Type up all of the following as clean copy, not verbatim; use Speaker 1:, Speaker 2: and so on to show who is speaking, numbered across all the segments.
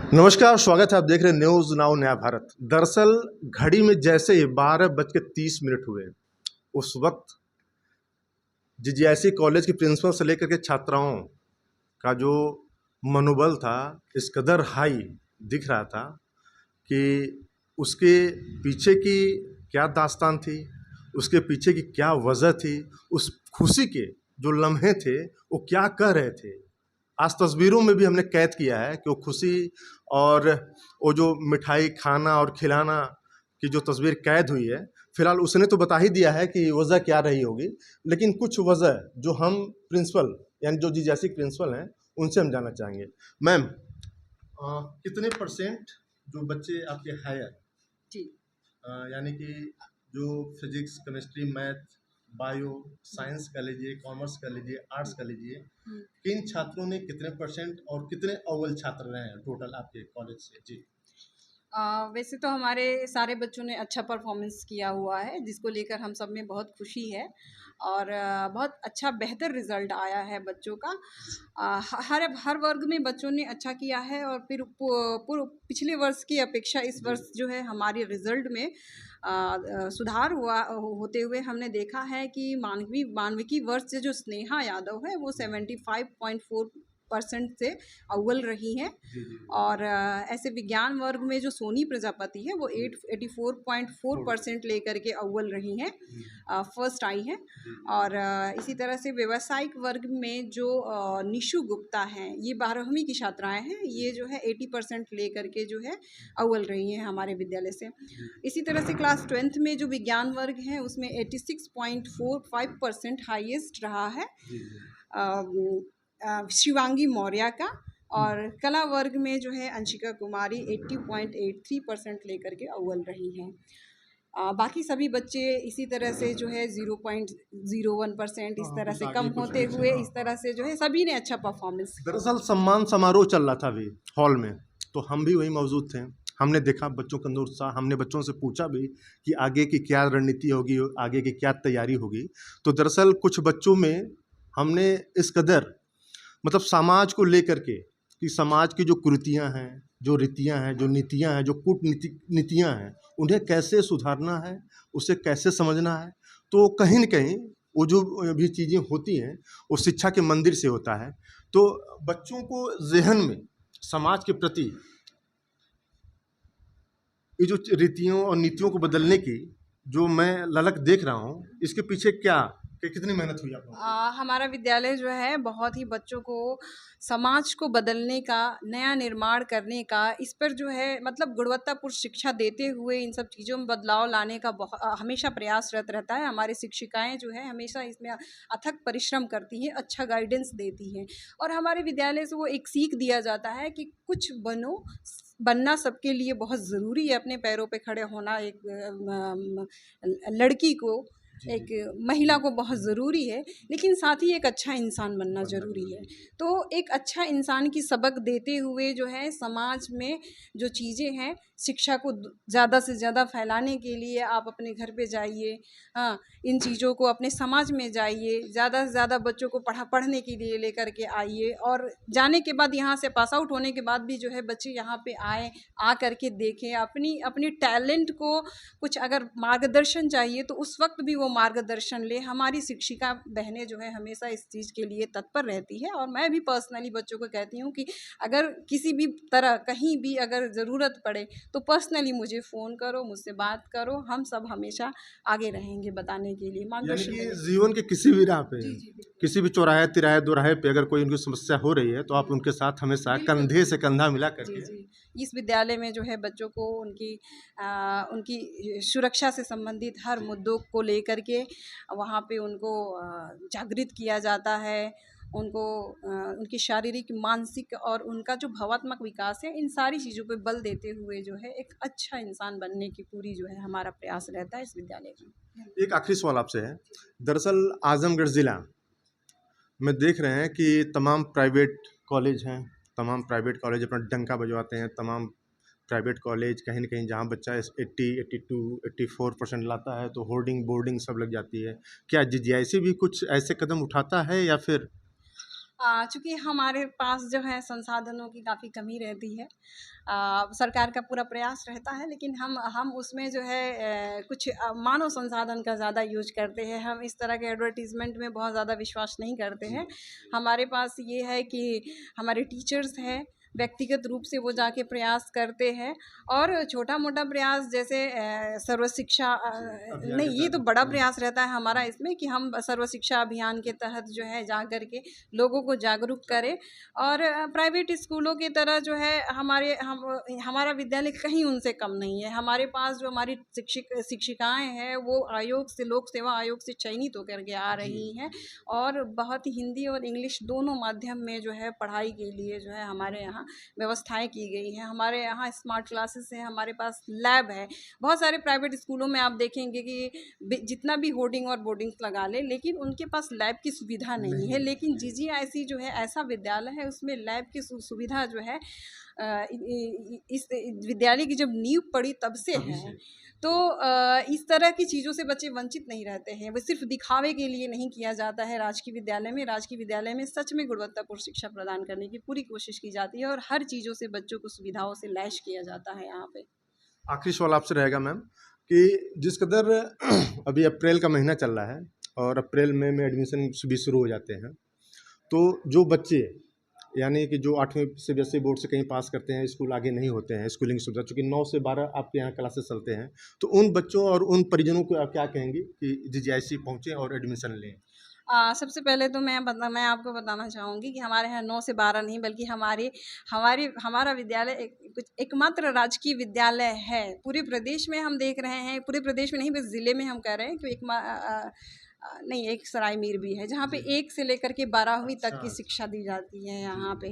Speaker 1: नमस्कार, स्वागत है। आप देख रहे हैं न्यूज़ नाउ नया भारत। दरअसल घड़ी में जैसे ही 12:30 हुए, उस वक्त जीजीआईसी कॉलेज की प्रिंसिपल से लेकर के छात्राओं का जो मनोबल था, इस कदर हाई दिख रहा था कि उसके पीछे की क्या दास्तान थी, उसके पीछे की क्या वजह थी, उस खुशी के जो लम्हे थे वो क्या कह रहे थे। आज तस्वीरों में भी हमने कैद किया है कि वो खुशी और वो जो मिठाई खाना और खिलाना की जो तस्वीर कैद हुई है। फिलहाल उसने तो बता ही दिया है कि वजह क्या रही होगी, लेकिन कुछ वजह जो हम प्रिंसिपल यानी जो जीजीआईसी प्रिंसिपल हैं उनसे हम जानना चाहेंगे। मैम, कितने परसेंट जो बच्चे आपके हायर
Speaker 2: जी
Speaker 1: यानी कि जो physics chemistry math bio science का लीजिए, कॉमर्स का लीजिए, आर्ट्स का लीजिए, किन छात्रों ने कितने परसेंट और कितने अव्वल छात्र रहे हैं टोटल आपके कॉलेज से? जी।
Speaker 2: वैसे तो हमारे सारे बच्चों ने अच्छा परफॉर्मेंस किया हुआ है, जिसको लेकर हम सब में बहुत खुशी है और बहुत अच्छा बेहतर रिज़ल्ट आया है बच्चों का। हर वर्ग में बच्चों ने अच्छा किया है और फिर पिछले वर्ष की अपेक्षा इस वर्ष जो है हमारे रिज़ल्ट में सुधार होते हुए हमने देखा है कि मानविकी वर्ष से जो स्नेहा यादव है वो 75.4% से अव्वल रही हैं। और ऐसे विज्ञान वर्ग में जो सोनी प्रजापति है वो 84.4% लेकर के अव्वल रही हैं, फर्स्ट आई हैं। और इसी तरह से व्यवसायिक वर्ग में जो निशु गुप्ता हैं, ये 12वीं की छात्राएं हैं, ये जो है 80% लेकर के जो है अव्वल रही हैं हमारे विद्यालय से। इसी तरह से क्लास 12th में जो विज्ञान वर्ग है उसमें 86.45% हाईएस्ट रहा है शिवांगी मौर्य का। और कला वर्ग में जो है अंशिका कुमारी 80.83% लेकर के अव्वल रही हैं। बाकी सभी बच्चे इसी तरह से जो है 0.01% इस तरह से कम होते हुए इस तरह से जो है सभी ने अच्छा परफॉर्मेंस किया।
Speaker 1: दरअसल सम्मान समारोह चल रहा था अभी हॉल में, तो हम भी वहीं मौजूद थे। हमने देखा बच्चों के अंदर उत्साह, हमने बच्चों से पूछा भी कि आगे की क्या रणनीति होगी, आगे की क्या तैयारी होगी। तो दरअसल कुछ बच्चों में हमने इस कदर मतलब समाज को लेकर के कि समाज की जो कुरीतियाँ हैं, जो रीतियाँ हैं, जो नीतियाँ हैं, जो नीतियाँ हैं, उन्हें कैसे सुधारना है, उसे कैसे समझना है। तो कहीं न कहीं वो जो भी चीज़ें होती हैं, वो शिक्षा के मंदिर से होता है। तो बच्चों को ज़हन में समाज के प्रति ये जो रीतियों और नीतियों को बदलने की जो मैं ललक देख रहा हूँ, इसके पीछे क्या कि कितनी मेहनत हुई आप लोगों की?
Speaker 2: हमारा विद्यालय जो है बहुत ही बच्चों को समाज को बदलने का, नया निर्माण करने का, इस पर जो है मतलब गुणवत्तापूर्ण शिक्षा देते हुए इन सब चीज़ों में बदलाव लाने का हमेशा प्रयासरत रहता है। हमारी शिक्षिकाएं जो है हमेशा इसमें अथक परिश्रम करती हैं, अच्छा गाइडेंस देती हैं और हमारे विद्यालय से वो एक सीख दिया जाता है कि कुछ बनना सबके लिए बहुत ज़रूरी है। अपने पैरों पे खड़े होना एक लड़की को, एक महिला को बहुत ज़रूरी है, लेकिन साथ ही एक अच्छा इंसान बनना ज़रूरी है। तो एक अच्छा इंसान की सबक देते हुए जो है समाज में जो चीज़ें हैं, शिक्षा को ज़्यादा से ज़्यादा फैलाने के लिए आप अपने घर पे जाइए, हाँ, इन चीज़ों को अपने समाज में जाइए, ज़्यादा से ज़्यादा बच्चों को पढ़ने के लिए लेकर के आइए और जाने के बाद यहाँ से पास आउट होने के बाद भी जो है बच्चे यहाँ पे आए, आ करके देखें अपनी टैलेंट को। कुछ अगर मार्गदर्शन चाहिए तो उस वक्त भी वो मार्गदर्शन ले। हमारी शिक्षिका बहनें जो है हमेशा इस चीज़ के लिए तत्पर रहती है और मैं भी पर्सनली बच्चों को कहती हूँ कि अगर किसी भी तरह कहीं भी अगर ज़रूरत पड़े तो पर्सनली मुझे फ़ोन करो, मुझसे बात करो, हम सब हमेशा आगे रहेंगे बताने के लिए,
Speaker 1: यानी
Speaker 2: मार्गदर्शन
Speaker 1: कि
Speaker 2: देने के लिए।
Speaker 1: जीवन के किसी भी राह पे,
Speaker 2: जी जी बिल्कुल
Speaker 1: किसी भी चौराहे, तिराहे, दोराहे पे अगर कोई उनकी समस्या हो रही है, तो आप उनके साथ हमेशा
Speaker 2: बिल्कुल
Speaker 1: कंधे से कंधा मिला
Speaker 2: जी
Speaker 1: करके।
Speaker 2: जी। इस विद्यालय में जो है बच्चों को उनकी सुरक्षा से संबंधित हर मुद्दों को लेकर के वहाँ पे उनको जागृत किया जाता है। उनको उनकी शारीरिक, मानसिक और उनका जो भावात्मक विकास है, इन सारी चीज़ों पे बल देते हुए जो है एक अच्छा इंसान बनने की पूरी जो है हमारा प्रयास रहता है इस विद्यालय में।
Speaker 1: एक आखिरी सवाल आपसे है। दरअसल आज़मगढ़ ज़िला में देख रहे हैं कि तमाम प्राइवेट कॉलेज हैं, तमाम प्राइवेट कॉलेज अपना डंका बजवाते हैं। तमाम प्राइवेट कॉलेज कहीं न कहीं जहाँ बच्चा 80, 82, 84% लाता है, तो होर्डिंग, बोर्डिंग सब लग जाती है। क्या जीजीआईसी भी कुछ ऐसे कदम उठाता है या फिर?
Speaker 2: चूँकि हमारे पास जो है संसाधनों की काफ़ी कमी रहती है। सरकार का पूरा प्रयास रहता है, लेकिन हम उसमें जो है कुछ मानव संसाधन का ज़्यादा यूज़ करते हैं। हम इस तरह के एडवर्टाइज़मेंट में बहुत ज़्यादा विश्वास नहीं करते हैं। हमारे पास ये है कि हमारे टीचर्स हैं, व्यक्तिगत रूप से वो जाके प्रयास करते हैं, और छोटा-मोटा प्रयास जैसे सर्व शिक्षा
Speaker 1: अभियान
Speaker 2: नहीं,
Speaker 1: के
Speaker 2: ये तो
Speaker 1: तहत।
Speaker 2: बड़ा प्रयास रहता है हमारा इसमें कि हम सर्व शिक्षा अभियान के तहत जो है जा कर के लोगों को जागरूक करें। और प्राइवेट स्कूलों की तरह जो है हमारा विद्यालय कहीं उनसे कम नहीं है। हमारे पास जो हमारी शिक्षिकाएँ हैं वो आयोग से, लोक सेवा आयोग से चयनित होकर के आ रही हैं, और बहुत ही हिंदी और इंग्लिश दोनों माध्यम में जो है पढ़ाई के लिए जो है हमारे यहाँ व्यवस्थाएँ की गई हैं। हमारे यहाँ स्मार्ट क्लासेस हैं, हमारे पास लैब है। बहुत सारे प्राइवेट स्कूलों में आप देखेंगे कि जितना भी होर्डिंग और बोर्डिंग्स लगा ले, लेकिन उनके पास लैब की सुविधा नहीं है। लेकिन जीजीआईसी जो है ऐसा विद्यालय है, उसमें लैब की सुविधा जो है इस विद्यालय की जब नींव पड़ी तब से है। तो इस तरह की चीज़ों से बच्चे वंचित नहीं रहते हैं। वो सिर्फ दिखावे के लिए नहीं किया जाता है राजकीय विद्यालय में। राजकीय विद्यालय में सच में गुणवत्तापूर्ण शिक्षा प्रदान करने की पूरी कोशिश की जाती है, और हर चीज़ों से बच्चों को सुविधाओं से लैस किया जाता है यहाँ पे।
Speaker 1: आखिरी सवाल आपसे रहेगा मैम कि जिस कदर अभी अप्रैल का महीना चल रहा है और अप्रैल में एडमिशन भी शुरू हो जाते हैं, तो जो बच्चे यानी कि जो 8वीं सीबीएसई बोर्ड से कहीं पास करते हैं, स्कूल आगे नहीं होते हैं, स्कूलिंग सुविधा, चूँकि 9 से 12 आपके यहाँ क्लासेस चलते हैं, तो उन बच्चों और उन परिजनों को आप क्या कहेंगी कि जीजीआईसी पहुँचें और एडमिशन लें?
Speaker 2: सबसे पहले तो मैं आपको बताना चाहूँगी कि हमारे यहाँ 9 से 12 नहीं, बल्कि हमारा विद्यालय एकमात्र राजकीय विद्यालय है। पूरे प्रदेश में हम देख रहे हैं, पूरे प्रदेश में नहीं, बस ज़िले में हम कह रहे हैं कि नहीं, एक सराय मीर भी है जहाँ पे 1 से लेकर के 12वीं तक की शिक्षा दी जाती है। यहाँ पे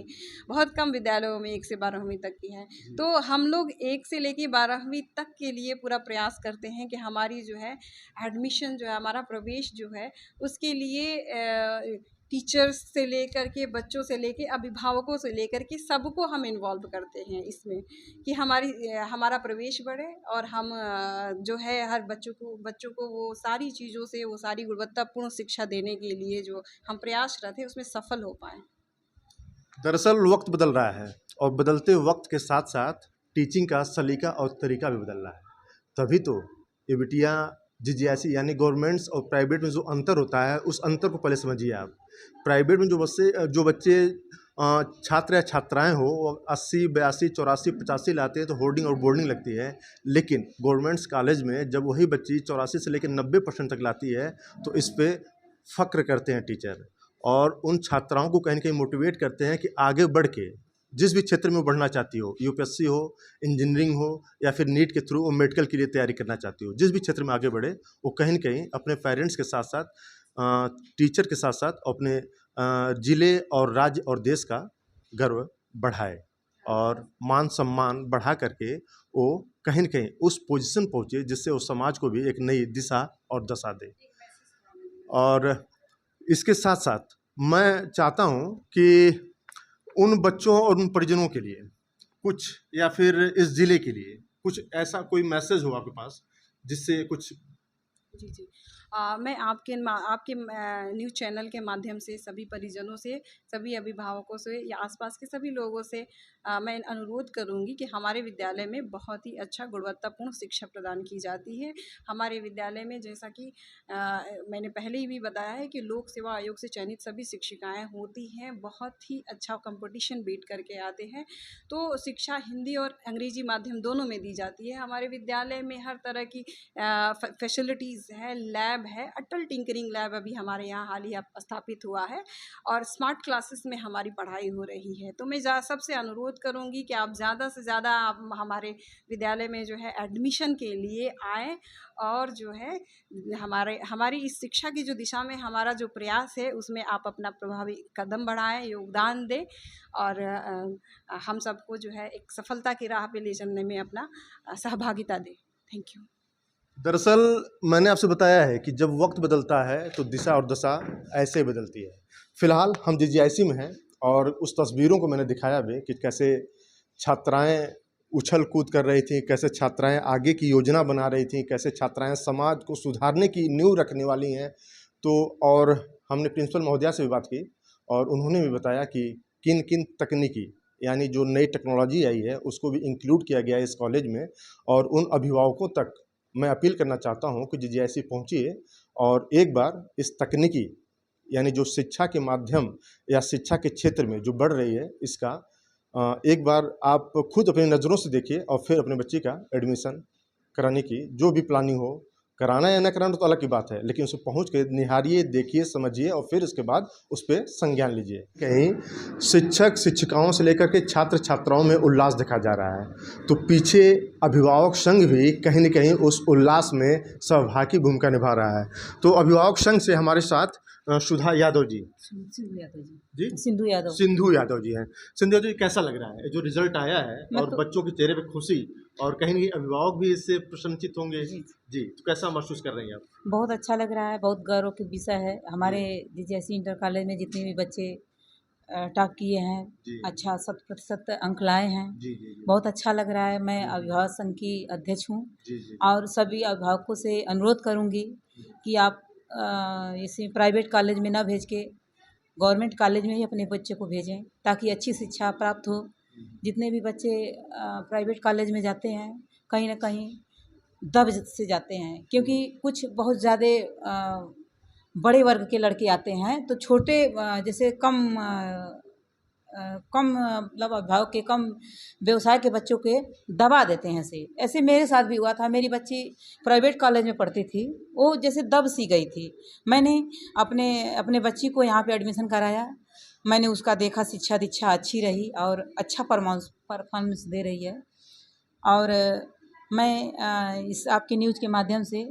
Speaker 2: बहुत कम विद्यालयों में 1 से 12वीं तक की है। तो हम लोग 1 से लेके 12वीं तक के लिए पूरा प्रयास करते हैं कि हमारी जो है एडमिशन जो है, हमारा प्रवेश जो है, उसके लिए टीचर्स से लेकर के, बच्चों से लेके, अभिभावकों से लेकर के सबको हम इन्वॉल्व करते हैं इसमें, कि हमारा प्रवेश बढ़े, और हम जो है हर बच्चों को वो सारी चीज़ों से, वो सारी गुणवत्तापूर्ण शिक्षा देने के लिए जो हम प्रयासरत हैं उसमें सफल हो पाएँ।
Speaker 1: दरअसल वक्त बदल रहा है और बदलते वक्त के साथ साथ टीचिंग का सलीका और तरीका भी बदल रहा है। तभी तो ये बिटिया जीजीआईसी यानी गवर्नमेंट्स और प्राइवेट में जो अंतर होता है, उस अंतर को पहले समझिए आप। प्राइवेट में जो बच्चे छात्र या छात्राएं हो, वो 80, 82, 84, 85 लाते हैं तो होर्डिंग और बोर्डिंग लगती है। लेकिन गवर्नमेंट्स कॉलेज में जब वही बच्ची 84 से लेकर 90% तक लाती है, तो इस पे फ़ख्र करते हैं टीचर, और उन छात्राओं को कहीं न कहीं मोटिवेट करते हैं कि आगे बढ़ के जिस भी क्षेत्र में वो बढ़ना चाहती हो, यूपीएससी हो, इंजीनियरिंग हो, या फिर नीट के थ्रू वो मेडिकल के लिए तैयारी करना चाहती हो, जिस भी क्षेत्र में आगे बढ़े, वो कहीं न कहीं अपने पेरेंट्स के साथ साथ टीचर के साथ साथ अपने ज़िले और राज्य और देश का गर्व बढ़ाए, और मान सम्मान बढ़ा करके वो कहीं न कहीं उस पोजीशन पहुँचे जिससे वो समाज को भी एक नई दिशा और दशा दे। और इसके साथ साथ मैं चाहता हूँ कि उन बच्चों और उन परिजनों के लिए कुछ, या फिर इस ज़िले के लिए कुछ ऐसा कोई मैसेज हो आपके पास जिससे कुछ।
Speaker 2: जी। मैं आपके न्यूज़ चैनल के माध्यम से सभी परिजनों से, सभी अभिभावकों से, या आसपास के सभी लोगों से मैं अनुरोध करूंगी कि हमारे विद्यालय में बहुत ही अच्छा गुणवत्तापूर्ण शिक्षा प्रदान की जाती है। हमारे विद्यालय में, जैसा कि मैंने पहले ही भी बताया है, कि लोक सेवा आयोग से चयनित सभी शिक्षिकाएं होती हैं, बहुत ही अच्छा कंपटीशन बीट करके आते हैं। तो शिक्षा हिंदी और अंग्रेजी माध्यम दोनों में दी जाती है। हमारे विद्यालय में हर तरह की फैसिलिटीज़ है, लैब है, अटल टिंकरिंग लैब अभी हमारे यहाँ हाल ही स्थापित हुआ है, और स्मार्ट क्लासेस में हमारी पढ़ाई हो रही है। तो मैं सबसे अनुरोध करूँगी कि आप ज़्यादा से ज़्यादा आप हमारे विद्यालय में जो है एडमिशन के लिए आएँ, और जो है हमारी इस शिक्षा की जो दिशा में हमारा जो प्रयास है उसमें आप अपना प्रभावी कदम बढ़ाएं, योगदान दें, और हम सबको जो है एक सफलता की राह पे ले चलने में अपना सहभागिता दें। Thank you.
Speaker 1: दरअसल मैंने आपसे बताया है कि जब वक्त बदलता है तो दिशा और दशा ऐसे ही बदलती है। फ़िलहाल हम जीजीआईसी में हैं, और उस तस्वीरों को मैंने दिखाया भी कि कैसे छात्राएं उछल कूद कर रही थी, कैसे छात्राएं आगे की योजना बना रही थी, कैसे छात्राएं समाज को सुधारने की नींव रखने वाली हैं। तो और हमने प्रिंसिपल महोदया से भी बात की, और उन्होंने भी बताया कि किन किन तकनीकी यानी जो नई टेक्नोलॉजी आई है उसको भी इंक्लूड किया गया है इस कॉलेज में। और उन अभिभावकों तक मैं अपील करना चाहता हूँ कि जीजीआईसी पहुँचिए और एक बार इस तकनीकी यानी जो शिक्षा के माध्यम या शिक्षा के क्षेत्र में जो बढ़ रही है इसका एक बार आप खुद अपनी नज़रों से देखिए और फिर अपने बच्चे का एडमिशन कराने की जो भी प्लानिंग हो, कराना या ना कराना तो अलग की बात है, लेकिन उसे पहुंच के निहारिए, देखिए, समझिए और फिर उसके बाद उस पे संज्ञान लीजिए। कहीं शिक्षक शिक्षिकाओं से लेकर के छात्र छात्राओं में उल्लास देखा जा रहा है, तो पीछे अभिभावक संघ भी कहीं न कहीं उस उल्लास में सहभागी भूमिका निभा रहा है। तो अभिभावक संघ से हमारे साथ सुधा यादव जी
Speaker 3: सिंधु यादव जी।
Speaker 1: जी
Speaker 3: सिंधु यादव।
Speaker 1: सिंधु यादव जी हैं। सिंधु यादव जी, कैसा लग रहा है जो रिजल्ट आया है और
Speaker 3: तो
Speaker 1: बच्चों के चेहरे पे खुशी और कहीं न कहीं अभिभावक भी इससे प्रसन्नचित होंगे?
Speaker 3: जी,
Speaker 1: जी, तो कैसा महसूस कर रही हैं आप?
Speaker 3: बहुत अच्छा लग रहा है, बहुत गौरव की विषय है। हमारे
Speaker 1: जी,
Speaker 3: जीजीएससी इंटर कॉलेज में जितने भी बच्चे टॉप किए हैं,
Speaker 1: जी,
Speaker 3: अच्छा 100% अंक लाए हैं,
Speaker 1: जी, जी, जी,
Speaker 3: बहुत अच्छा लग रहा है। मैं
Speaker 1: जी, जी,
Speaker 3: अभिभावक संघ की अध्यक्ष हूँ
Speaker 1: जी, जी,
Speaker 3: और सभी अभिभावकों से अनुरोध करूँगी कि आप इसे प्राइवेट कॉलेज में ना भेज के गवर्नमेंट कॉलेज में ही अपने बच्चे को भेजें ताकि अच्छी शिक्षा प्राप्त हो। जितने भी बच्चे प्राइवेट कॉलेज में जाते हैं कहीं ना कहीं दब से जाते हैं, क्योंकि कुछ बहुत ज़्यादा बड़े वर्ग के लड़के आते हैं तो छोटे जैसे कम मतलब अभिभावक के कम व्यवसाय के बच्चों के दबा देते हैं। से ऐसे मेरे साथ भी हुआ था। मेरी बच्ची प्राइवेट कॉलेज में पढ़ती थी, वो जैसे दब सी गई थी। मैंने अपने अपने बच्ची को यहाँ पे एडमिशन कराया। मैंने उसका देखा, शिक्षा दीक्षा अच्छी रही और अच्छा परफॉर्मेंस दे रही है। और मैं इस आपकी न्यूज़ के माध्यम से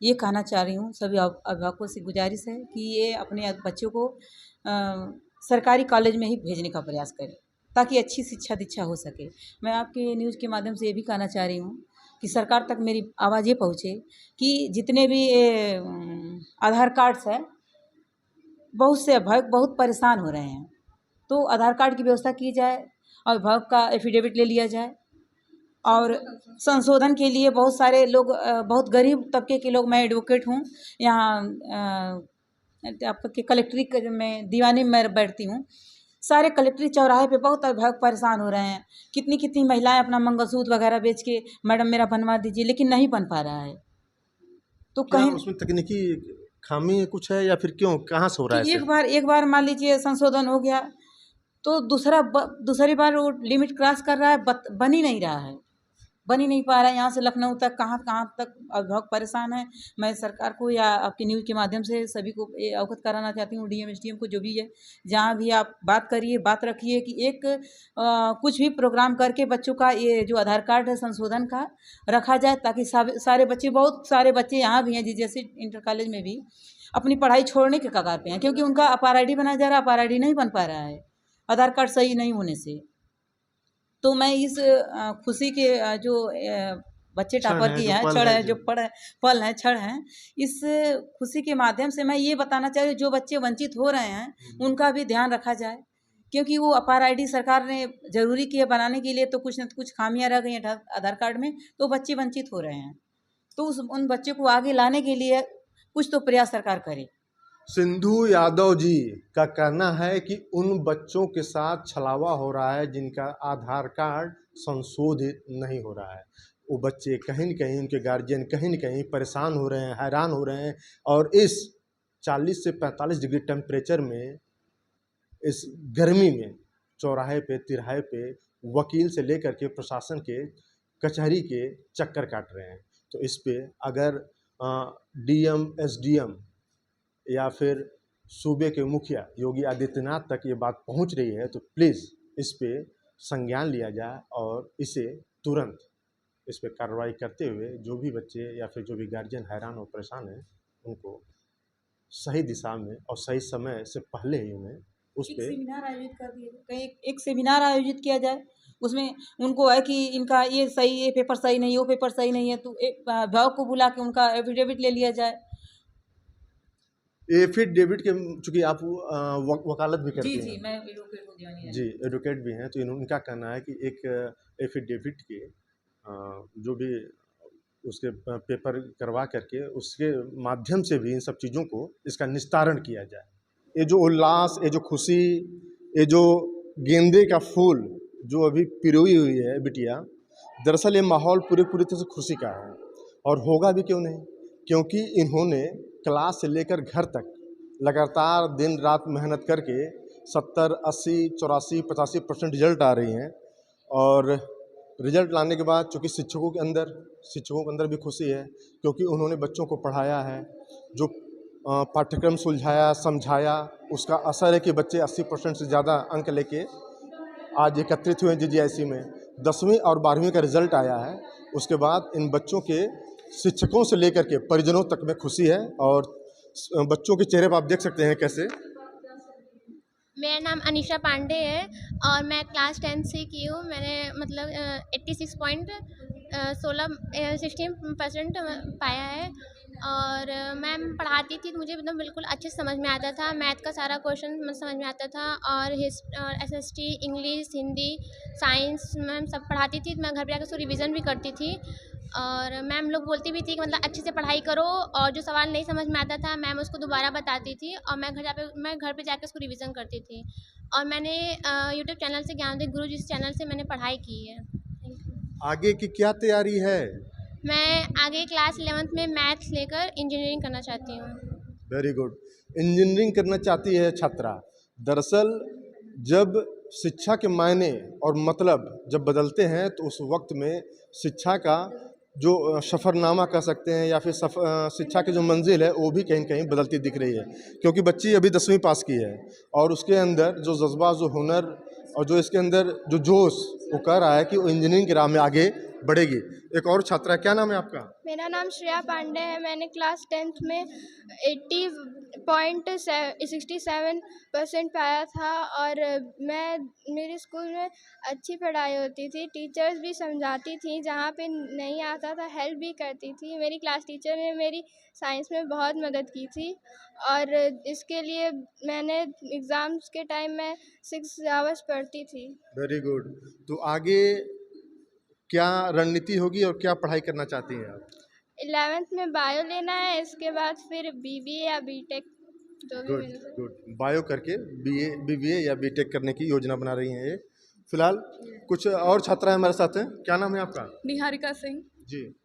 Speaker 3: ये कहना चाह रही हूँ, सभी अभिभावकों से गुजारिश है कि ये अपने बच्चों को सरकारी कॉलेज में ही भेजने का प्रयास करें ताकि अच्छी शिक्षा दीक्षा हो सके। मैं आपके न्यूज़ के माध्यम से ये भी कहना चाह रही हूँ कि सरकार तक मेरी आवाज़ ये पहुँचे कि जितने भी आधार कार्ड्स हैं, बहुत से अभिभावक बहुत परेशान हो रहे हैं, तो आधार कार्ड की व्यवस्था की जाए, अभिभावक का एफिडेविट ले लिया जाए। और संशोधन के लिए बहुत सारे लोग बहुत गरीब तबके के लोग, मैं एडवोकेट हूँ यहाँ आपके कलेक्ट्री में दीवानी में बैठती हूँ। सारे कलेक्ट्री चौराहे पे बहुत अभिभावक परेशान हो रहे हैं। कितनी कितनी महिलाएं अपना मंगलसूत्र वगैरह बेच के मैडम मेरा बनवा दीजिए, लेकिन नहीं बन पा रहा है। तो
Speaker 1: क्या
Speaker 3: कहीं
Speaker 1: उसमें तकनीकी खामी कुछ है या फिर क्यों, कहाँ से हो रहा है
Speaker 3: कि
Speaker 1: ऐसे?
Speaker 3: एक बार मान लीजिए संशोधन हो गया तो दूसरी बार वो लिमिट क्रॉस कर रहा है, बन ही नहीं रहा है, बन ही नहीं पा रहा है। यहाँ से लखनऊ तक कहाँ कहाँ तक अभिभावक परेशान है। मैं सरकार को या आपकी न्यूज़ के माध्यम से सभी को ये अवगत कराना चाहती हूँ, डीएम एसडीएम को, जो भी है, जहाँ भी आप बात करिए, बात रखिए कि एक कुछ भी प्रोग्राम करके बच्चों का ये जो आधार कार्ड है संशोधन का रखा जाए ताकि सारे बच्चे, बहुत सारे बच्चे यहाँ भी हैं जैसे इंटर कॉलेज में भी अपनी पढ़ाई छोड़ने के कगार पे हैं, क्योंकि उनका अपार आई डी बनाया जा रहा है, अपार आई डी नहीं बन पा रहा है आधार कार्ड सही नहीं होने से। तो मैं इस खुशी के जो बच्चे
Speaker 1: क्षण
Speaker 3: टॉपर
Speaker 1: है,
Speaker 3: की
Speaker 1: जो
Speaker 3: हैं,
Speaker 1: पल
Speaker 3: क्षण
Speaker 1: है,
Speaker 3: है, जो
Speaker 1: जो
Speaker 3: पल हैं, क्षण हैं, इस खुशी के माध्यम से मैं ये बताना चाह रही हूँ जो बच्चे वंचित हो रहे हैं उनका भी ध्यान रखा जाए, क्योंकि वो अपार आईडी सरकार ने जरूरी की है बनाने के लिए, तो कुछ न कुछ खामियां रह गई हैं आधार कार्ड में, तो बच्चे वंचित हो रहे हैं। तो उन बच्चों को आगे लाने के लिए कुछ तो प्रयास सरकार करे।
Speaker 1: सिंधु यादव जी का कहना है कि उन बच्चों के साथ छलावा हो रहा है जिनका आधार कार्ड संशोधित नहीं हो रहा है। वो बच्चे कहीं न कहीं, उनके गार्जियन कहीं न कहीं परेशान हो रहे हैं, हैरान हो रहे हैं और इस 40 से 45 डिग्री टेम्परेचर में, इस गर्मी में चौराहे पे, तिराहे पे वकील से लेकर के प्रशासन के, कचहरी के चक्कर काट रहे हैं। तो इस पे अगर डीएम, एसडीएम या फिर सूबे के मुखिया योगी आदित्यनाथ तक ये बात पहुंच रही है तो प्लीज़ इस पे संज्ञान लिया जाए और इसे तुरंत इस पे कार्रवाई करते हुए जो भी बच्चे या फिर जो भी गार्जियन हैरान और परेशान हैं उनको सही दिशा में और सही समय से पहले ही उन्हें उस
Speaker 3: एक
Speaker 1: पे
Speaker 3: सेमिनार आयोजित कर दिए, कहीं एक सेमिनार आयोजित किया जाए, उसमें उनको है कि इनका ये सही, ये पेपर सही नहीं, वो पेपर सही नहीं है, तो एक अभिभावक को बुला के उनका एफिडेविट ले लिया जाए।
Speaker 1: एफिडेविट के, चूँकि आप वकालत भी
Speaker 3: जी
Speaker 1: करती
Speaker 3: जी,
Speaker 1: हैं।
Speaker 3: मैं एडवोकेट हूँ दीवानी
Speaker 1: जी, एडवोकेट भी हैं, तो इनका कहना है कि एक एफिडेविट के जो भी उसके पेपर करवा करके उसके माध्यम से भी इन सब चीज़ों को, इसका निस्तारण किया जाए। ये जो उल्लास, ये जो खुशी, ये जो गेंदे का फूल जो अभी पिरोई हुई है बिटिया, दरअसल ये माहौल पूरी तरह से खुशी का है। और होगा भी क्यों नहीं, क्योंकि इन्होंने क्लास से लेकर घर तक लगातार दिन रात मेहनत करके 70, 80, 84, 85% रिजल्ट आ रही हैं। और रिजल्ट लाने के बाद चूँकि शिक्षकों के अंदर भी खुशी है, क्योंकि उन्होंने बच्चों को पढ़ाया है, जो पाठ्यक्रम सुलझाया, समझाया, उसका असर है कि बच्चे 80% से ज़्यादा अंक लेके आज एकत्रित हुए जीजीआईसी में। 10वीं और 12वीं का रिजल्ट आया है। उसके बाद इन बच्चों के शिक्षकों से लेकर के परिजनों तक में खुशी है। और बच्चों के चेहरे पर आप देख सकते हैं कैसे।
Speaker 4: मेरा नाम अनीशा पांडे है और मैं क्लास 10 से की हूँ। मैंने मतलब 16% पाया है। और मैम पढ़ाती थी तो मुझे एकदम बिल्कुल अच्छे से समझ में आता था। मैथ का सारा क्वेश्चन समझ में आता था। और SST, English, Hindi, science ma'am सब पढ़ाती थी। तो मैं घर पे जाकर उसको रिवीजन भी करती थी। और मैम लोग बोलती भी थी कि मतलब अच्छे से पढ़ाई करो, और जो सवाल नहीं समझ में आता था मैम उसको दोबारा बताती थी, और मैं घर पे जाकर उसको रिवीजन करती थी। और मैंने यूट्यूब चैनल से ज्ञानोदय गुरु जिस चैनल से मैंने पढ़ाई की है। Thank you.
Speaker 1: आगे की क्या तैयारी है?
Speaker 4: मैं आगे क्लास 11th में मैथ्स लेकर इंजीनियरिंग करना चाहती हूँ।
Speaker 1: Very good. इंजीनियरिंग करना चाहती है छात्रा। दरअसल जब शिक्षा के मायने और मतलब जब बदलते हैं तो उस वक्त में शिक्षा का जो सफ़रनामा कह सकते हैं या फिर शिक्षा की जो मंजिल है वो भी कहीं कहीं बदलती दिख रही है। क्योंकि बच्ची अभी 10वीं पास की है और उसके अंदर जो जज्बा, जो हुनर और जो इसके अंदर जो जोश, वो कह रहा है कि वो इंजीनियरिंग की राह में आगे बढ़ेगी। एक और छात्रा, क्या नाम है आपका?
Speaker 5: मेरा नाम श्रेया पांडे है। मैंने क्लास 10th में 80.67% पाया था। और मेरे स्कूल में अच्छी पढ़ाई होती थी, टीचर्स भी समझाती थी, जहाँ पे नहीं आता था हेल्प भी करती थी। मेरी क्लास टीचर ने मेरी साइंस में बहुत मदद की थी। और इसके लिए मैंने एग्ज़ाम्स के टाइम में 6 आवर्स पढ़ती थी।
Speaker 1: Very good. तो आगे क्या रणनीति होगी और क्या पढ़ाई करना चाहती हैं आप?
Speaker 5: 11th में बायो लेना है, इसके बाद फिर बीबीए या बीटेक जो भी
Speaker 1: गुड
Speaker 5: मिल सके।
Speaker 1: गुड। बायो करके बीबीए या बीटेक करने की योजना बना रही हैं ये। फिलहाल कुछ और छात्राएं हमारे साथ हैं। क्या नाम है आपका?
Speaker 6: निहारिका सिंह।
Speaker 1: जी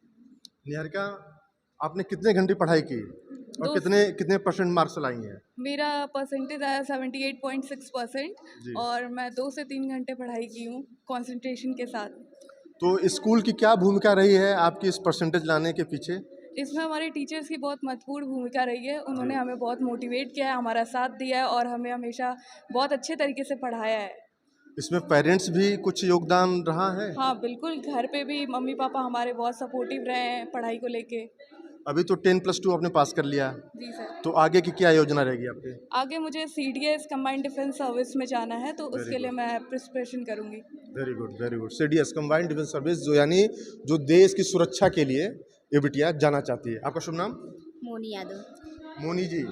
Speaker 1: निहारिका, आपने कितने घंटे पढ़ाई की और
Speaker 6: दो-
Speaker 1: कितने परसेंट मार्क्स लाई हैं?
Speaker 6: मेरा परसेंटेज आया 78.6%
Speaker 1: जी।
Speaker 6: और मैं 2 से 3 घंटे पढ़ाई की हूँ कंसंट्रेशन के साथ।
Speaker 1: तो स्कूल की क्या भूमिका रही है आपकी इस परसेंटेज लाने के पीछे?
Speaker 6: इसमें हमारे टीचर्स की बहुत महत्वपूर्ण भूमिका रही है। उन्होंने हमें बहुत मोटिवेट किया है, हमारा साथ दिया है और हमें हमेशा बहुत अच्छे तरीके से पढ़ाया है।
Speaker 1: इसमें पेरेंट्स भी कुछ योगदान रहा है?
Speaker 6: हाँ बिल्कुल, घर पे भी मम्मी पापा हमारे बहुत सपोर्टिव रहे हैं पढ़ाई को लेके।
Speaker 1: अभी तो 10+2 आपने पास कर लिया,
Speaker 6: जी सर।
Speaker 1: तो आगे की क्या योजना रहेगी आपकी?
Speaker 6: आगे मुझे CDS कंबाइंड डिफेंस सर्विस में जाना है, तो उसके लिए मैं प्रिपरेशन करूँगी।
Speaker 1: Very good very good. CDS combined defence service, जो यानी जो देश की सुरक्षा के लिए ये बिटिया जाना चाहती है। आपका शुभ नाम?
Speaker 7: मोनी यादव।
Speaker 1: मोनी जी,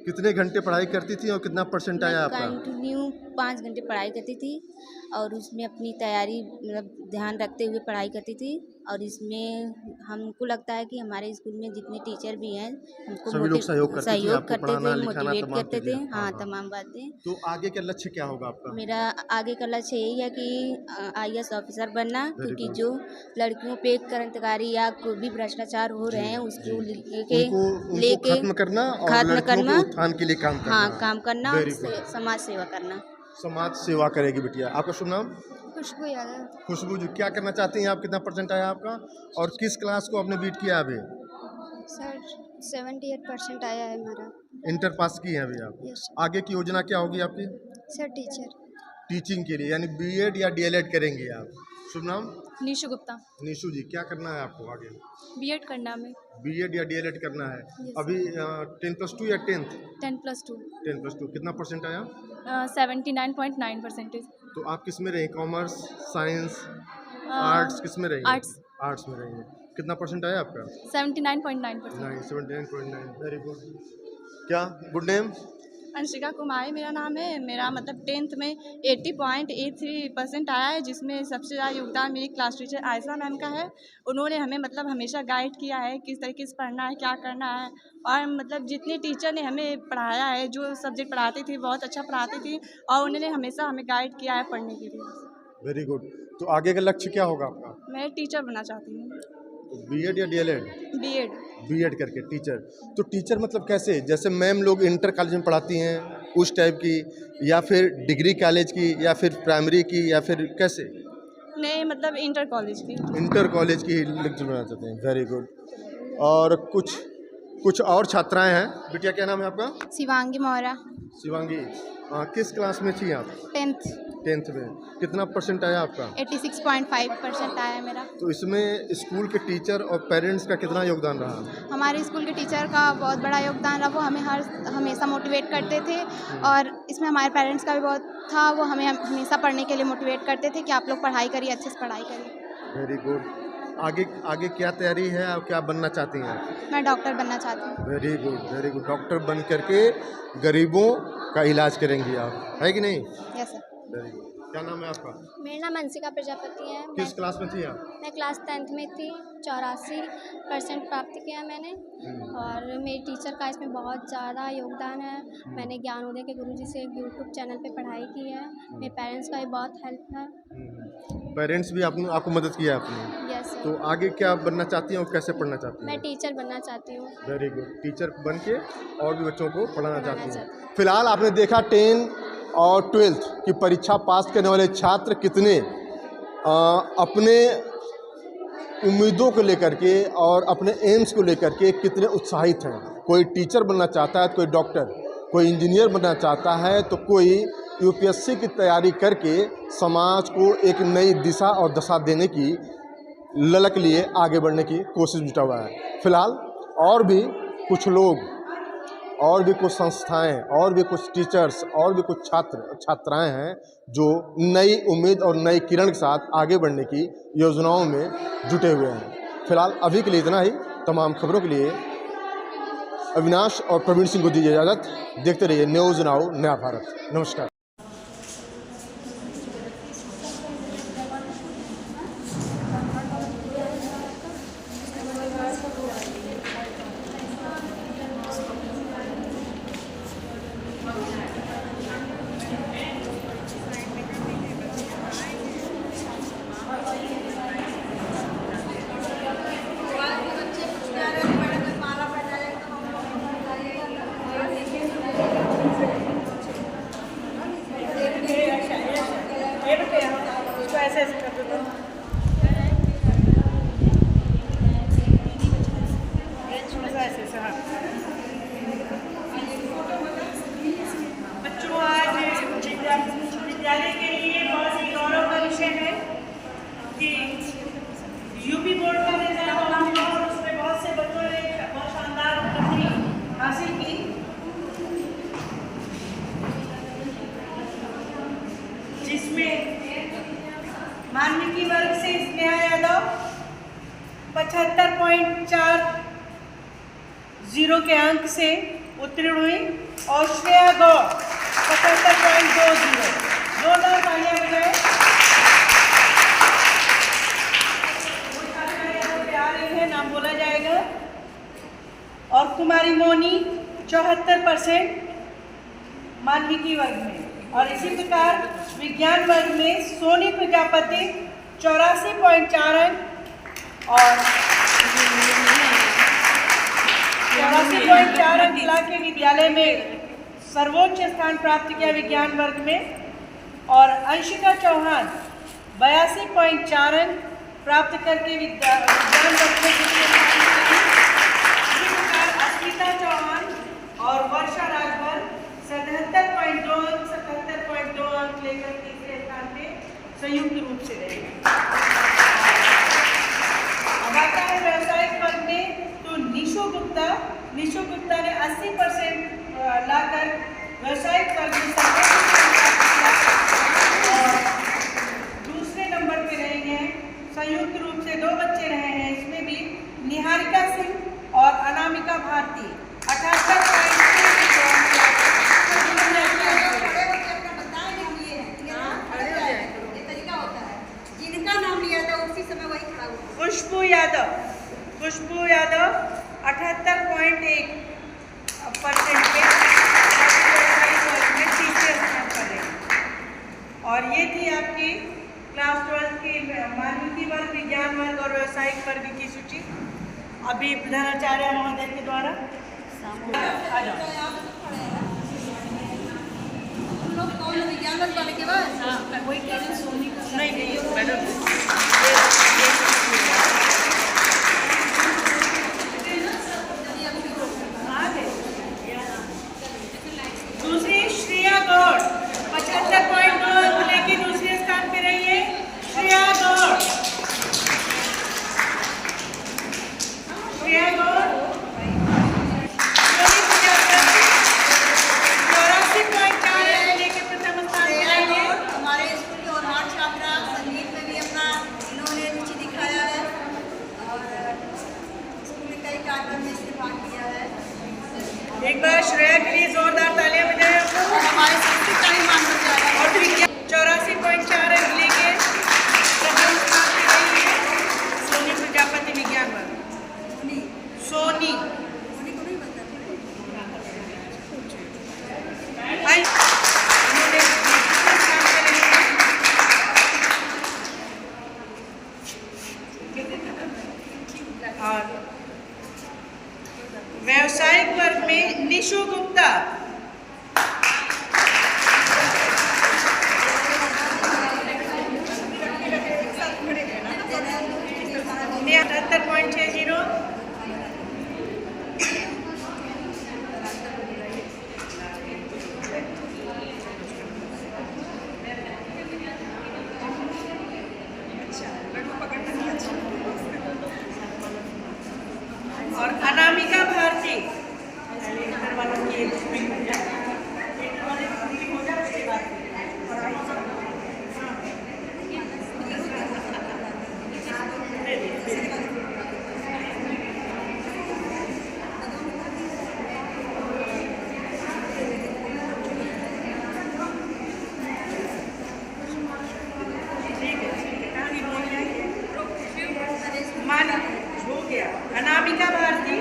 Speaker 1: कितने घंटे पढ़ाई करती थी और कितना परसेंट आया आपका?
Speaker 7: कंटिन्यू 5 घंटे पढ़ाई करती थी और उसमें अपनी तैयारी मतलब ध्यान रखते हुए पढ़ाई करती थी। और इसमें हमको लगता है कि हमारे स्कूल में जितने टीचर भी हैं हमको
Speaker 1: सभी लोग सहयोग करते थे, आपको
Speaker 7: करते
Speaker 1: पढ़ाना,
Speaker 7: थे,
Speaker 1: लिखाना,
Speaker 7: मोटिवेट
Speaker 1: तमाम
Speaker 7: करते थे।
Speaker 1: चीज़ें। हाँ,
Speaker 7: हाँ
Speaker 1: हाँ।
Speaker 7: तमाम बातें।
Speaker 1: तो आगे का लक्ष्य क्या होगा आपका?
Speaker 7: मेरा आगे का लक्ष्य यही है कि IAS ऑफिसर बनना, क्योंकि
Speaker 1: good.
Speaker 7: जो लड़कियों पे क्रांतिकारी या कोई भी भ्रष्टाचार हो रहे हैं उसको
Speaker 1: उनको खत्म करना और
Speaker 7: खत्म
Speaker 1: लड़कियों के
Speaker 7: करना।
Speaker 1: उत्थान के लिए काम करना।
Speaker 7: हाँ काम करना और
Speaker 1: Very good.
Speaker 7: समाज सेवा करना।
Speaker 1: समाज सेवा करेगी बिटिया। आपका शुभ नाम?
Speaker 5: खुशबू यादव।
Speaker 1: खुशबू जी, क्या करना चाहती हैं आप? कितना परसेंट आया आपका और किस क्लास को आपने बीट किया अभी?
Speaker 5: सर 78% आया है हमारा।
Speaker 1: इंटर पास की हैं अभी आप?
Speaker 5: यस
Speaker 1: आगे की योजना क्या होगी आपकी?
Speaker 5: Sir teacher.
Speaker 1: टीचिंग के लिए, यानी बीएड या डीएलएड करेंगी आप? शुभ नाम?
Speaker 6: निशु गुप्ता।
Speaker 1: निशु जी, क्या करना है आपको आगे?
Speaker 6: बीएड करना में।
Speaker 1: बीएड या डीएलएड करना है। अभी 10+2 या 10th?
Speaker 6: 10+2।
Speaker 1: 10+2 कितना परसेंट आया?
Speaker 6: 79.9%।
Speaker 1: तो आप किस में रही? कॉमर्स, साइंस, आर्ट्स, किस में रही?
Speaker 6: आर्ट्स।
Speaker 1: आर्ट्स में रही है। कितना परसेंट आया आपका?
Speaker 6: 79.9%।
Speaker 1: 79.9। Very good. क्या गुड नेम?
Speaker 8: अंशिका कुमारी मेरा नाम है। मेरा मतलब 10th में 80.83% आया है, जिसमें सबसे ज़्यादा योगदान मेरी क्लास टीचर आयशा मैम का है। उन्होंने हमें मतलब हमेशा गाइड किया है किस तरीके से पढ़ना है, क्या करना है। और मतलब जितने टीचर ने हमें पढ़ाया है, जो सब्जेक्ट पढ़ाती थी बहुत अच्छा पढ़ाती थी, और उन्होंने हमेशा हमें गाइड किया है पढ़ने के लिए।
Speaker 1: Very good. तो आगे का लक्ष्य क्या होगा आपका?
Speaker 8: मैं टीचर बनना चाहती हूँ।
Speaker 1: तो बीएड या डीएलएड?
Speaker 8: बीएड।
Speaker 1: बीएड करके टीचर। तो टीचर मतलब कैसे, जैसे मैम लोग इंटर कॉलेज में पढ़ाती हैं उस टाइप की, या फिर डिग्री कॉलेज की, या फिर प्राइमरी की, या फिर कैसे?
Speaker 8: नहीं, मतलब इंटर कॉलेज की।
Speaker 1: इंटर कॉलेज की लेक्चर बनाना चाहते हैं। Very good. और कुछ और छात्राएं हैं। बिटिया क्या नाम है आपका?
Speaker 5: शिवांगी मौर्य।
Speaker 1: शिवांगी, किस क्लास में थी आप? 10th में। कितना परसेंट आया आपका?
Speaker 5: 86.5% आया मेरा।
Speaker 1: तो इसमें स्कूल के टीचर और पेरेंट्स का कितना योगदान रहा?
Speaker 5: हमारे स्कूल के टीचर का बहुत बड़ा योगदान रहा। वो हमें हमेशा मोटिवेट करते थे, और इसमें हमारे पेरेंट्स का भी बहुत था। वो हमें हमेशा पढ़ने के लिए मोटिवेट करते थे कि आप लोग पढ़ाई करिए, अच्छे से पढ़ाई करिए।
Speaker 1: Very good. आगे क्या तैयारी है और क्या बनना चाहती हैं?
Speaker 5: मैं डॉक्टर बनना चाहती हूँ।
Speaker 1: Very good, very good. Doctor बन करके गरीबों का इलाज करेंगी आप, है कि नहीं?
Speaker 5: Yes sir.
Speaker 1: Very good. क्या नाम है आपका?
Speaker 4: मेरा नाम अंशिका प्रजापति है।
Speaker 1: किस क्लास में थी आप?
Speaker 4: मैं क्लास 10th में थी। 84% प्राप्त किया मैंने, और मेरी टीचर का इसमें बहुत ज़्यादा योगदान है। मैंने ज्ञानोदय के गुरुजी से यूट्यूब चैनल पे पढ़ाई की है। मेरे पेरेंट्स का भी बहुत हेल्प है।
Speaker 1: पेरेंट्स भी आपको मदद किया आपने?
Speaker 4: Yes sir.
Speaker 1: तो आगे क्या बनना चाहती हैं और कैसे पढ़ना चाहती
Speaker 4: मैं
Speaker 1: हैं?
Speaker 4: टीचर बनना चाहती हूँ।
Speaker 1: Very good. टीचर बन के और भी बच्चों को पढ़ाना चाहती हैं। फिलहाल आपने देखा 10 और 12th की परीक्षा पास करने वाले छात्र कितने अपने उम्मीदों को लेकर के और अपने एम्स को लेकर के कितने उत्साहित हैं। कोई टीचर बनना चाहता है, कोई डॉक्टर, कोई इंजीनियर बनना चाहता है, तो कोई यूपीएससी की तैयारी करके समाज को एक नई दिशा और दशा देने की ललक लिए आगे बढ़ने की कोशिश जुटा हुआ है। फिलहाल और भी कुछ लोग, और भी कुछ संस्थाएं, और भी कुछ टीचर्स, और भी कुछ छात्राएं हैं जो नई उम्मीद और नई किरण के साथ आगे बढ़ने की योजनाओं में जुटे हुए हैं। फिलहाल अभी के लिए इतना ही। तमाम खबरों के लिए अविनाश और प्रवीण सिंह को दीजिए इजाज़त। देखते रहिए न्यूज़ नाउ नया भारत। नमस्कार।
Speaker 9: बच्चों, आज विद्यालय के लिए बहुत ही गौरव का विषय है कि यूपी बोर्ड का रिजल्ट हुआ और उसमें बहुत से बच्चों ने बहुत शानदार उपलब्धि हासिल की। जिसमें मानविकी वर्ग से स्नेहा यादव 75.40 के अंक से उत्तीर्ण हुई, और श्रेया गौर 75.20। जोरदार तालियां बजाएं। आ रही है, नाम बोला जाएगा। और कुमारी मोनी 74% मानविकी वर्ग में, और इसी प्रकार विज्ञान वर्ग में सोनी प्रजापति 84.4 अंक और 84.4 अंक ला के विद्यालय में सर्वोच्च स्थान प्राप्त किया विज्ञान वर्ग में। और अंशिका चौहान 82.4 अंक प्राप्त करके विज्ञान वर्ग में द्वितीय स्थान प्राप्त की। इसी प्रकार अस्मिता चौहान और वर्षा राजभर 77.2 अंक 77.2 अंक लेकर तीसरे स्थान पे संयुक्त रूप से रहे। अब आता है व्यावसायिक वर्ग में, तो निशु गुप्ता ने 80% लाकर व्यावसायिक वर्ग में और दूसरे नंबर पे रहे हैं। संयुक्त रूप से 2 बच्चे रहे हैं, इसमें भी निहारिका सिंह और अनामिका भारती 78.2 खुशबू यादव 78.1% के व्यवसायिक वर्ग में तीसरे स्थान पर रही। और ये थी आपकी क्लास 12 की मानविकी वर्ग, विज्ञान वर्ग और व्यवसायिक वर्ग की सूची। अभी प्रधानाचार्य महोदय के द्वारा
Speaker 2: विज्ञान वर्ग वाले के बाद
Speaker 9: नहीं मैडम दूसरी श्रेया गौड़ 75.2 अंक लेके दूसरे स्थान पे रही है। श्रेया गौड़ 84.4 लेके प्रथम स्थान पे रही है।
Speaker 2: हमारे स्कूल की और 8 छात्रा संगीत में भी अपना इन्होंने रुचि दिखाया है और स्कूल में कई कार्यक्रम में इसने भाग लिया है।
Speaker 9: एक बार श्रेया के लिए जोरदार तालियां बजाएं आपको।
Speaker 2: हमारे संस्कृत का ही मान बन जाएगा।
Speaker 9: और 84.4 अंक लेके प्रथम स्थान पे रही है सोनी प्रजापति विज्ञान वर्ग। सोनी
Speaker 2: उन्हीं को नहीं बनता
Speaker 9: इन्होंने दूसरे स्थान पे रही है। और व्यवसायिक वर्ग में निशु गुप्ता 78.60। और अनामिका भारती हो गया। अनामिका भारती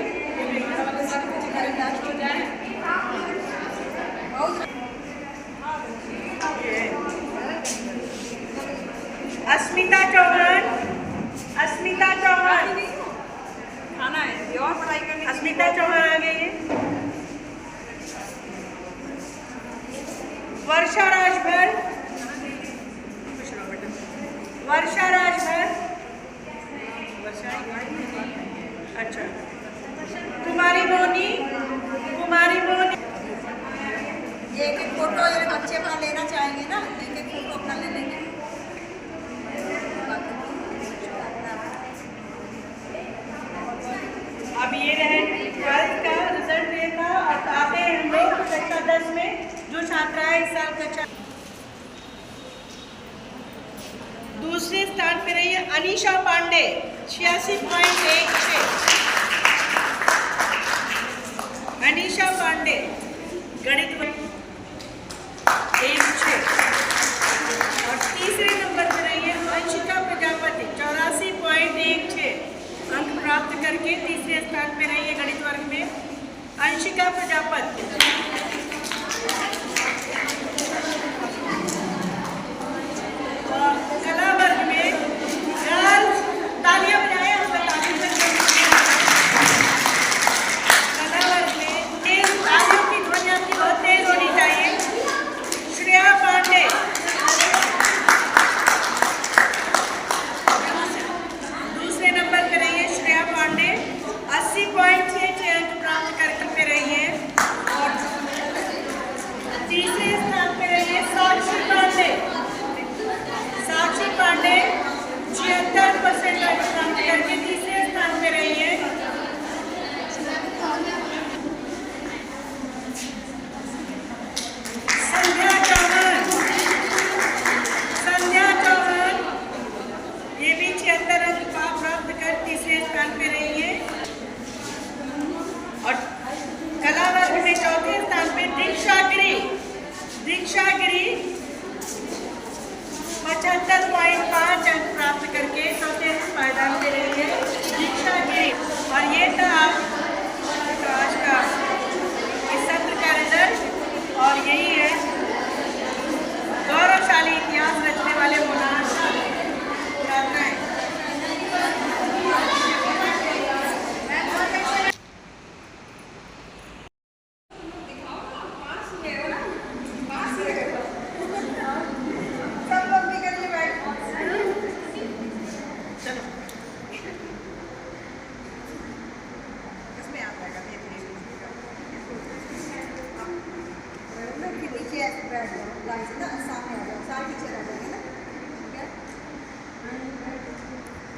Speaker 9: अस्मिता चौहान
Speaker 2: खाना है ये और पढ़ाई करने
Speaker 9: अस्मिता चौहान आ गई है। वर्षा राजभर अच्छा। कुमारी मोनी
Speaker 2: एक फोटो अगर बच्चे अपना लेना चाहेंगे ना, एक फोटो अपना ले लेंगे।
Speaker 9: अब ये रहे 12th का रिजल्ट ये था। और आते हैं हम लोग कक्षा 10 में जो छात्राएं इस साल कक्षा दूसरे स्थान पे रही है अनीशा पांडे 86.16। अनीशा पांडे गणित में 1.6। और तीसरे नंबर पर रही है अंशिका प्रजापति 84.16 अंक प्राप्त करके तीसरे स्थान पे रही है गणित वर्ग में अंशिका प्रजापति। और कला वर्ग में गर्ल्स तालियां बजाएं। हम बताते हैं कला वर्ग में तेज तालियों की ध्वनि आपकी बहुत तेज होनी चाहिए। श्रेया पांडे दूसरे नंबर पे रही है। श्रेया पांडे 80.66 अंक प्राप्त करके पे रही है। और तीसरे स्थान पे रही है साक्षी पांडे 76% अंक प्राप्त करके तीसरे स्थान पे रही है। संध्या चौहान ये भी 76 अंक प्राप्त कर तीसरे स्थान पे रही है। और कला वर्ग में चौथे स्थान पे दीक्षा गिरी 75.5 अंक प्राप्त करके चौथे पायदान पे रही है। चलो इसमें आ जाएगा, देख लीजिएगा।
Speaker 10: नीचे बैठ जाओ, लाइन से ना सामने आ जाओ, सारे पीछे आ जाओ।